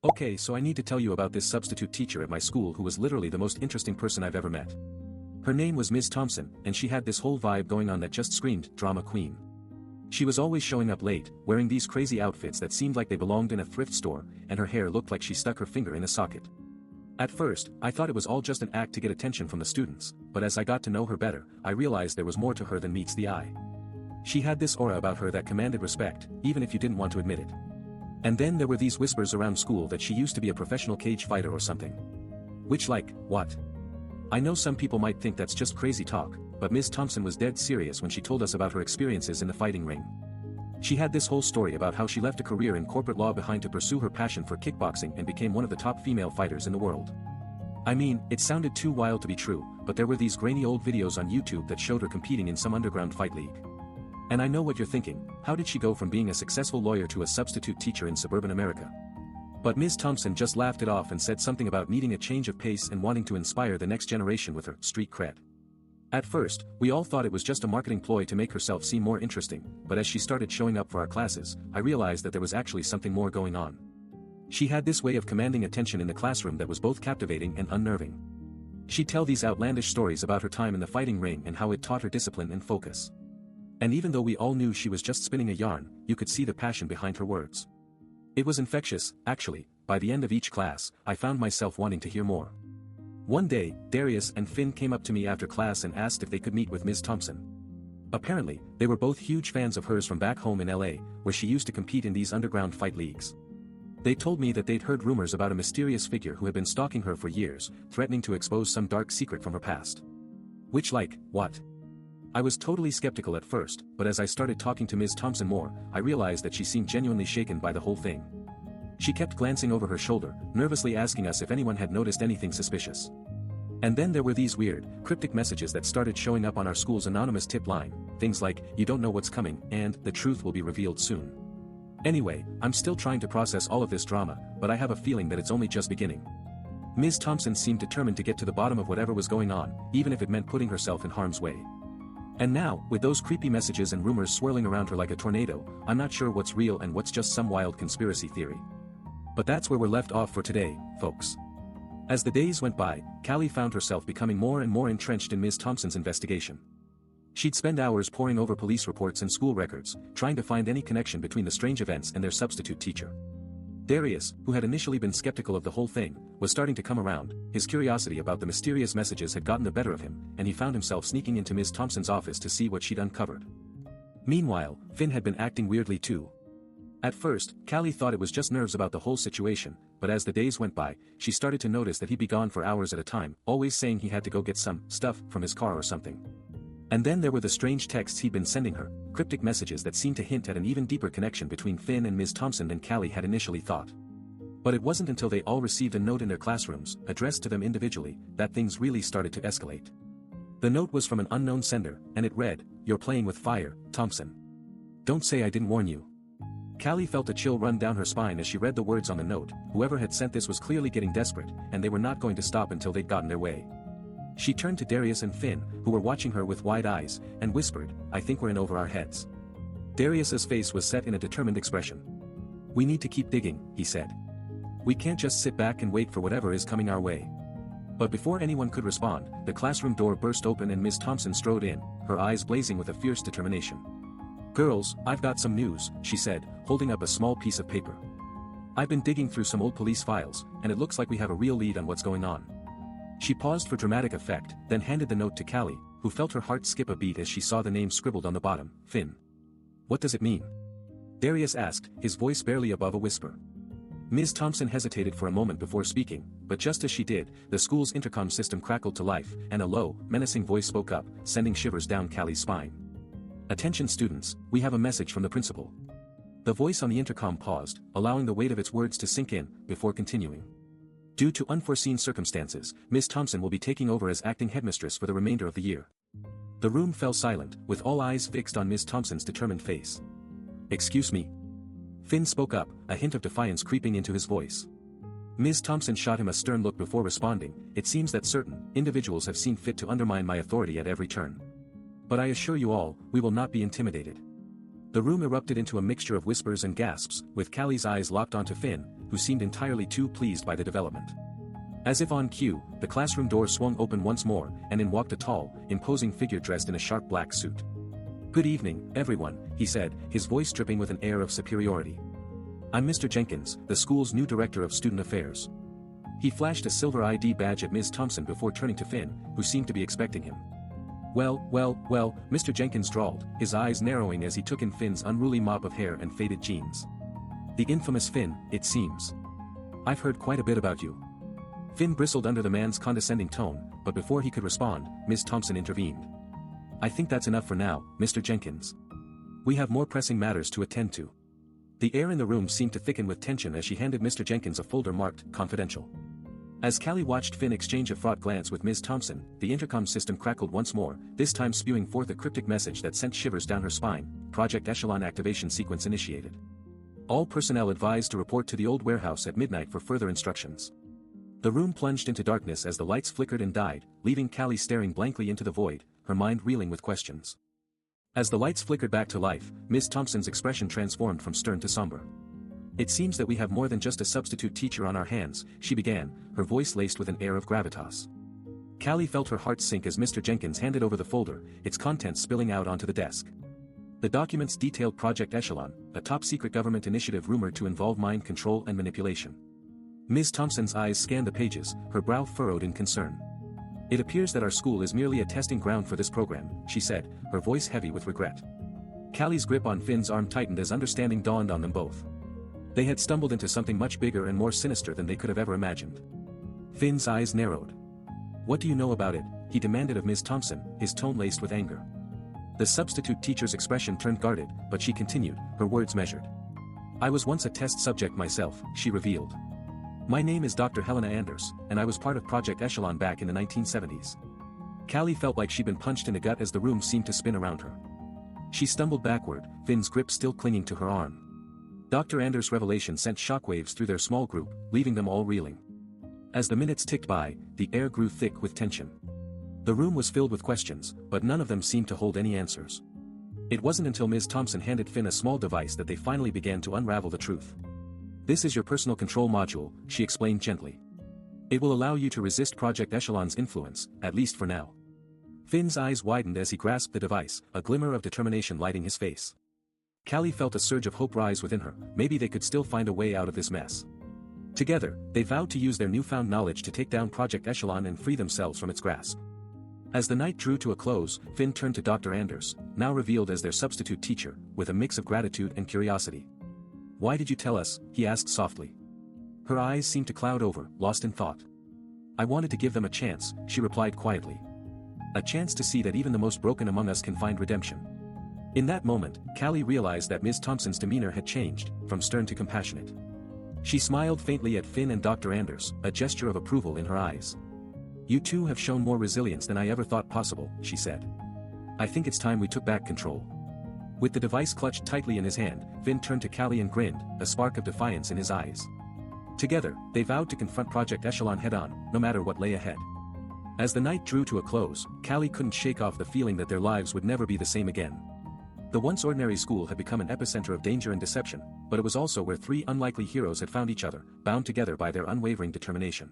Okay, so I need to tell you about this substitute teacher at my school who was literally the most interesting person I've ever met. Her name was Ms. Thompson, and she had this whole vibe going on that just screamed drama queen. She was always showing up late, wearing these crazy outfits that seemed like they belonged in a thrift store, and her hair looked like she stuck her finger in a socket. At first, I thought it was all just an act to get attention from the students, but as I got to know her better, I realized there was more to her than meets the eye. She had this aura about her that commanded respect, even if you didn't want to admit it. And then there were these whispers around school that she used to be a professional cage fighter or something. Which what? I know some people might think that's just crazy talk, but Ms. Thompson was dead serious when she told us about her experiences in the fighting ring. She had this whole story about how she left a career in corporate law behind to pursue her passion for kickboxing and became one of the top female fighters in the world. I mean, it sounded too wild to be true, but there were these grainy old videos on YouTube that showed her competing in some underground fight league. And I know what you're thinking, how did she go from being a successful lawyer to a substitute teacher in suburban America? But Ms. Thompson just laughed it off and said something about needing a change of pace and wanting to inspire the next generation with her street cred. At first, we all thought it was just a marketing ploy to make herself seem more interesting, but as she started showing up for our classes, I realized that there was actually something more going on. She had this way of commanding attention in the classroom that was both captivating and unnerving. She'd tell these outlandish stories about her time in the fighting ring and how it taught her discipline and focus. And even though we all knew she was just spinning a yarn, you could see the passion behind her words. It was infectious, actually. By the end of each class, I found myself wanting to hear more. One day, Darius and Finn came up to me after class and asked if they could meet with Ms. Thompson. Apparently, they were both huge fans of hers from back home in LA, where she used to compete in these underground fight leagues. They told me that they'd heard rumors about a mysterious figure who had been stalking her for years, threatening to expose some dark secret from her past. Which what? I was totally skeptical at first, but as I started talking to Ms. Thompson more, I realized that she seemed genuinely shaken by the whole thing. She kept glancing over her shoulder, nervously asking us if anyone had noticed anything suspicious. And then there were these weird, cryptic messages that started showing up on our school's anonymous tip line, things like, "You don't know what's coming," and "The truth will be revealed soon." Anyway, I'm still trying to process all of this drama, but I have a feeling that it's only just beginning. Ms. Thompson seemed determined to get to the bottom of whatever was going on, even if it meant putting herself in harm's way. And now, with those creepy messages and rumors swirling around her like a tornado, I'm not sure what's real and what's just some wild conspiracy theory. But that's where we're left off for today, folks. As the days went by, Callie found herself becoming more and more entrenched in Ms. Thompson's investigation. She'd spend hours poring over police reports and school records, trying to find any connection between the strange events and their substitute teacher. Darius, who had initially been skeptical of the whole thing, was starting to come around. His curiosity about the mysterious messages had gotten the better of him, and he found himself sneaking into Ms. Thompson's office to see what she'd uncovered. Meanwhile, Finn had been acting weirdly too. At first, Callie thought it was just nerves about the whole situation, but as the days went by, she started to notice that he'd be gone for hours at a time, always saying he had to go get some stuff from his car or something. And then there were the strange texts he'd been sending her, cryptic messages that seemed to hint at an even deeper connection between Finn and Ms. Thompson than Callie had initially thought. But it wasn't until they all received a note in their classrooms, addressed to them individually, that things really started to escalate. The note was from an unknown sender, and it read, "You're playing with fire, Thompson. Don't say I didn't warn you." Callie felt a chill run down her spine as she read the words on the note. Whoever had sent this was clearly getting desperate, and they were not going to stop until they'd gotten their way. She turned to Darius and Finn, who were watching her with wide eyes, and whispered, "I think we're in over our heads." Darius's face was set in a determined expression. "We need to keep digging," he said. "We can't just sit back and wait for whatever is coming our way." But before anyone could respond, the classroom door burst open and Ms. Thompson strode in, her eyes blazing with a fierce determination. "Girls, I've got some news," she said, holding up a small piece of paper. "I've been digging through some old police files, and it looks like we have a real lead on what's going on." She paused for dramatic effect, then handed the note to Callie, who felt her heart skip a beat as she saw the name scribbled on the bottom, Finn. "What does it mean?" Darius asked, his voice barely above a whisper. Ms. Thompson hesitated for a moment before speaking, but just as she did, the school's intercom system crackled to life, and a low, menacing voice spoke up, sending shivers down Callie's spine. "Attention students, we have a message from the principal." The voice on the intercom paused, allowing the weight of its words to sink in, before continuing. "Due to unforeseen circumstances, Ms. Thompson will be taking over as acting headmistress for the remainder of the year." The room fell silent, with all eyes fixed on Ms. Thompson's determined face. "Excuse me?" Finn spoke up, a hint of defiance creeping into his voice. Ms. Thompson shot him a stern look before responding, "It seems that certain individuals have seen fit to undermine my authority at every turn. But I assure you all, we will not be intimidated." The room erupted into a mixture of whispers and gasps, with Callie's eyes locked onto Finn, who seemed entirely too pleased by the development. As if on cue, the classroom door swung open once more, and in walked a tall, imposing figure dressed in a sharp black suit. "Good evening, everyone," he said, his voice dripping with an air of superiority. "I'm Mr. Jenkins, the school's new director of student affairs." He flashed a silver ID badge at Ms. Thompson before turning to Finn, who seemed to be expecting him. Well, Mr. Jenkins drawled, his eyes narrowing as he took in Finn's unruly mop of hair and faded jeans. "The infamous Finn, it seems. I've heard quite a bit about you." Finn bristled under the man's condescending tone, but before he could respond, Ms. Thompson intervened. "I think that's enough for now, Mr. Jenkins. We have more pressing matters to attend to." The air in the room seemed to thicken with tension as she handed Mr. Jenkins a folder marked "Confidential." As Callie watched Finn exchange a fraught glance with Ms. Thompson, the intercom system crackled once more, this time spewing forth a cryptic message that sent shivers down her spine. "Project Echelon activation sequence initiated. All personnel advised to report to the old warehouse at midnight for further instructions." The room plunged into darkness as the lights flickered and died, leaving Callie staring blankly into the void, her mind reeling with questions. As the lights flickered back to life, Ms. Thompson's expression transformed from stern to somber. "It seems that we have more than just a substitute teacher on our hands," she began, her voice laced with an air of gravitas. Callie felt her heart sink as Mr. Jenkins handed over the folder, its contents spilling out onto the desk. The documents detailed Project Echelon, a top-secret government initiative rumored to involve mind control and manipulation. Ms. Thompson's eyes scanned the pages, her brow furrowed in concern. "It appears that our school is merely a testing ground for this program," she said, her voice heavy with regret. Callie's grip on Finn's arm tightened as understanding dawned on them both. They had stumbled into something much bigger and more sinister than they could have ever imagined. Finn's eyes narrowed. "What do you know about it?" he demanded of Ms. Thompson, his tone laced with anger. The substitute teacher's expression turned guarded, but she continued, her words measured. "I was once a test subject myself," she revealed. "My name is Dr. Helena Anders, and I was part of Project Echelon back in the 1970s. Callie felt like she'd been punched in the gut as the room seemed to spin around her. She stumbled backward, Finn's grip still clinging to her arm. Dr. Anders' revelation sent shockwaves through their small group, leaving them all reeling. As the minutes ticked by, the air grew thick with tension. The room was filled with questions, but none of them seemed to hold any answers. It wasn't until Ms. Thompson handed Finn a small device that they finally began to unravel the truth. "This is your personal control module," she explained gently. "It will allow you to resist Project Echelon's influence, at least for now." Finn's eyes widened as he grasped the device, a glimmer of determination lighting his face. Callie felt a surge of hope rise within her, maybe they could still find a way out of this mess. Together, they vowed to use their newfound knowledge to take down Project Echelon and free themselves from its grasp. As the night drew to a close, Finn turned to Dr. Anders, now revealed as their substitute teacher, with a mix of gratitude and curiosity. "Why did you tell us?" he asked softly. Her eyes seemed to cloud over, lost in thought. "I wanted to give them a chance," she replied quietly. "A chance to see that even the most broken among us can find redemption." In that moment, Callie realized that Ms. Thompson's demeanor had changed, from stern to compassionate. She smiled faintly at Finn and Dr. Anders, a gesture of approval in her eyes. "You two have shown more resilience than I ever thought possible," she said. "I think it's time we took back control." With the device clutched tightly in his hand, Finn turned to Callie and grinned, a spark of defiance in his eyes. Together, they vowed to confront Project Echelon head-on, no matter what lay ahead. As the night drew to a close, Callie couldn't shake off the feeling that their lives would never be the same again. The once ordinary school had become an epicenter of danger and deception, but it was also where three unlikely heroes had found each other, bound together by their unwavering determination.